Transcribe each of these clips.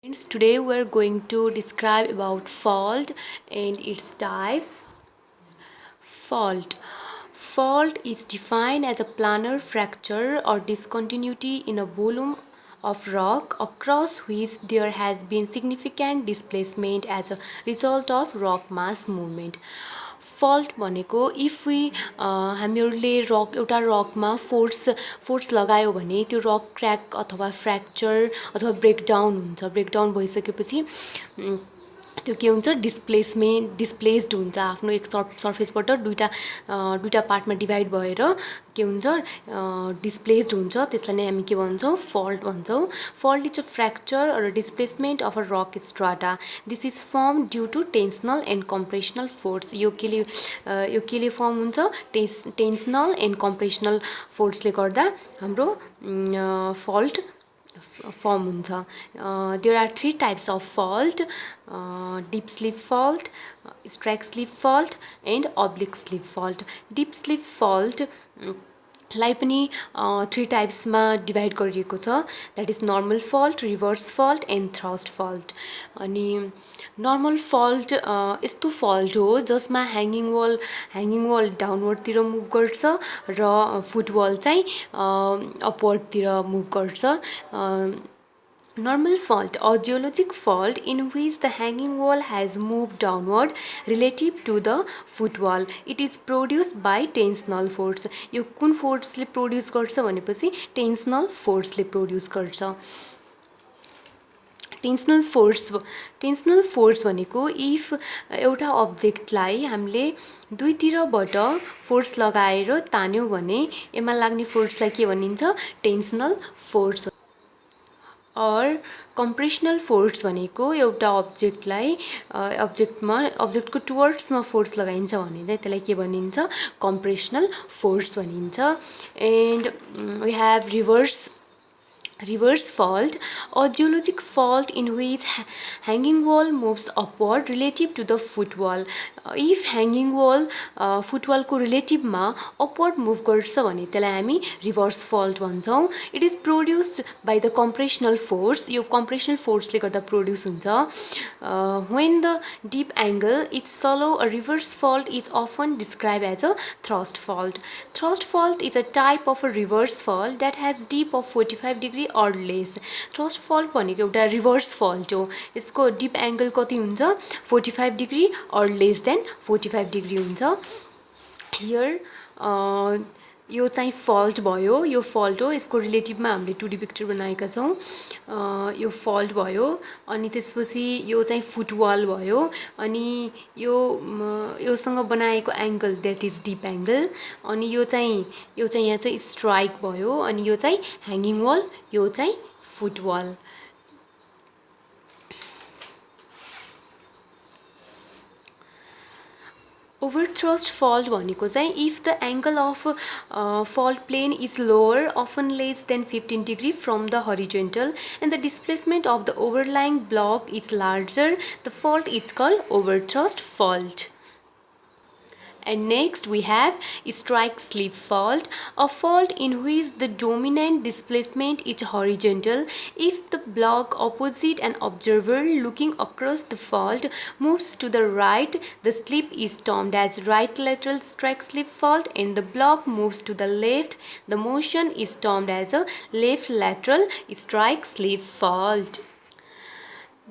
Friends, today we are going to describe about fault and its types. Fault. Fault is defined as a planar fracture or discontinuity in a volume of rock across which there has been significant displacement as a result of rock mass movement. Fault भनेको if we हामीहरूले एउटा रकमा force लगायो भने त्यो rock crack अथवा fracture अथवा breakdown हुन्छ। ब्रेकडाउन भइसकेपछि त्यो के हुन्छ, डिस्प्लेस्ड हुन्छ। आफ्नो एक सर्फेसबाट दुईटा पार्टमा डिभाइड भएर के हुन्छ, डिस्प्लेस्ड हुन्छ। त्यसलाई नै हामी के भन्छौँ, फल्ट भन्छौँ। Fault is a fracture or displacement of a rock strata. This is form due to tensional and compressional force. यो केले फर्म हुन्छ, टेन्सनल एन्ड कम्प्रेसनल फोर्सले गर्दा हाम्रो फल्ट फर्म हुन्छ। There are 3 types of fault: dip slip fault, strike slip fault and oblique slip fault. Dip slip fault लाई पनि 3 टाइप्समा डिभाइड गरिएको छ। That is normal fault, reverse fault and thrust fault. अनि नर्मल फल्ट यस्तो fault हो जसमा hanging wall डाउनवर्डतिर move गर्छ र फुटवल चाहिँ अपवर्डतिर मुभ गर्छ। Normal fault or geologic fault in which the hanging wall has moved downward relative to the footwall. It is produced by tensional force. यो कुन फोर्सले प्रोड्युस गर्छ भनेपछि टेन्सनल फोर्सले प्रोड्युस गर्छ। टेन्सनल फोर्स भनेको इफ एउटा अब्जेक्टलाई हामीले दुईतिरबाट फोर्स लगाएर तान्यौँ भने यसमा लाग्ने फोर्सलाई के भनिन्छ, टेन्सनल फोर्स। और कम्प्रेसनल फोर्स भनेको एउटा अब्जेक्टको टुवर्ड्समा फोर्स लगाइन्छ भने त्यसलाई के भनिन्छ, कम्प्रेसनल फोर्स भनिन्छ। And we have reverse fault or geologic fault in which hanging wall moves upward relative to the footwall. If hanging wall footwall को relative मा upward move गर्छ भने त्यसलाई हामी reverse fault भन्छौँ। It is produced by the compressional force. यो compressional force ले गर्दा produce हुन्छ। When the deep angle is shallow, a reverse fault is often described as a thrust fault. Thrust fault is a type of a reverse fault that has deep of 45 degree or less. Thrust fault भनेको एउटा reverse fault हो। यसको deep angle कति हुन्छ, 45 degree or less than 45 degree हुन्छ। Here यो चाहिँ fault भयो। यो फल्ट हो। यसको रिलेटिभमा हामीले 2D पिक्चर बनाएका छौँ। यो फल्ट भयो। अनि त्यसपछि यो चाहिँ फुटवल भयो। अनि योसँग बनाएको angle that is dip angle. अनि यो चाहिँ यहाँ चाहिँ स्ट्राइक भयो। अनि यो चाहिँ ह्याङ्गिङ वाल, यो चाहिँ फुटवल। Overthrust fault भनेको चाहिँ if the angle of fault plane is lower, often less than 15 degree from the horizontal, and the displacement of the overlying block is larger, the fault is called overthrust fault. And next we have strike slip fault, a fault in which the dominant displacement is horizontal. If the block opposite an observer looking across the fault moves to the right, the slip is termed as right lateral strike slip fault, and the block moves to the left, the motion is termed as a left lateral strike slip fault.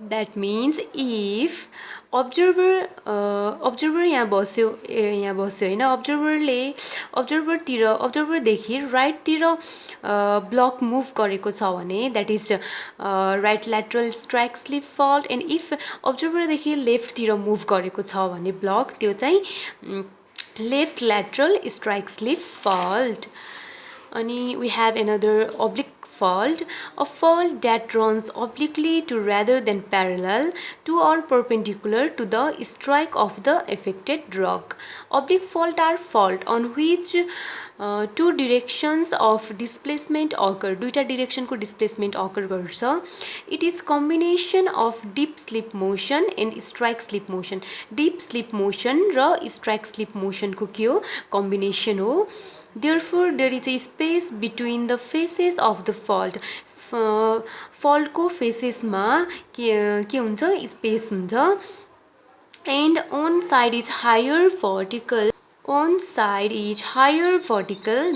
That means if observer यहाँ बस्यो होइन, अब्जर्भरदेखि राइटतिर block move गरेको छ भने that is right lateral strike slip fault. And if अब्जर्भरदेखि लेफ्टतिर move गरेको छ भने ब्लक, त्यो चाहिँ left lateral strike slip fault. अनि we have another oblique fault, a fault that runs obliquely to rather than parallel to or perpendicular to the strike of the affected rock. Oblique fault are fault on which two directions of displacement occur. दुईटा directionको displacement occur गर्छ। It is combination of deep slip motion and strike slip motion. Deep slip motion र strike slip motion को के हो, combination हो। Therefore, there is a space between the faces of the fault. फल्टको फेसेसमा के हुन्छ, space हुन्छ. And one side is higher vertical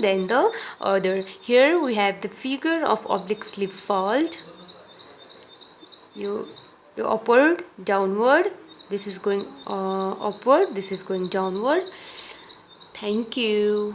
than the other. Here we have the figure of oblique slip fault. You upward, downward. This is going upward, this is going downward. Thank you.